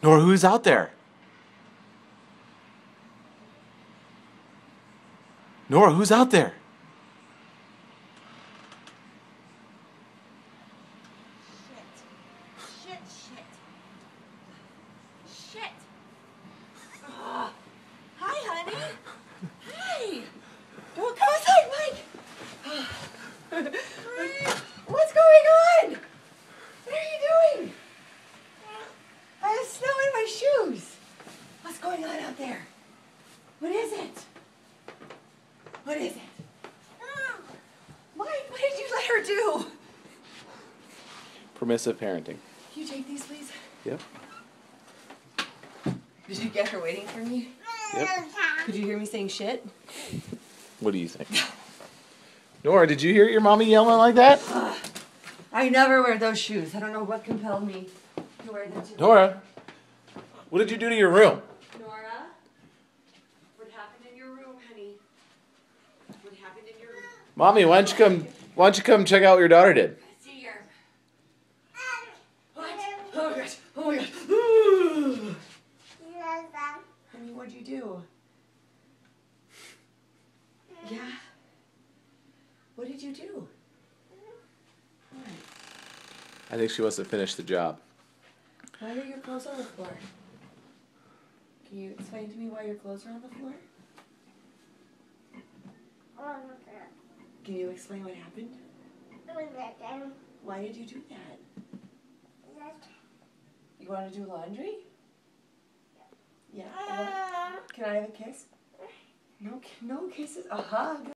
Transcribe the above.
Nora, who's out there? Nora, who's out there? Shit. Oh. Hi, honey. Hi. Don't go outside, Mike. What's going on? What are you doing? I have snow in my shoes. What's going on out there? What is it? What is it? Mike, what did you let her do? Permissive parenting. Can you take these, please? Yep. Did you get her waiting for me? Yep. Could you hear me saying shit? What do you think? Nora, did you hear your mommy yelling like that? I never wear those shoes. I don't know what compelled me to wear them today. Nora, what did you do to your room? Nora? What happened in your room, honey? What happened in your room? Mommy, why don't you come check out what your daughter did? See here. What? Oh my gosh. Oh my gosh. Honey, what'd you do? Yeah? What did you do? What? I think she wants to finish the job. Why are your clothes on the floor? Can you explain to me why your clothes are on the floor? Can you explain what happened? Why did you do that? You want to do laundry? Yeah. Can I have a kiss? No kisses. A hug.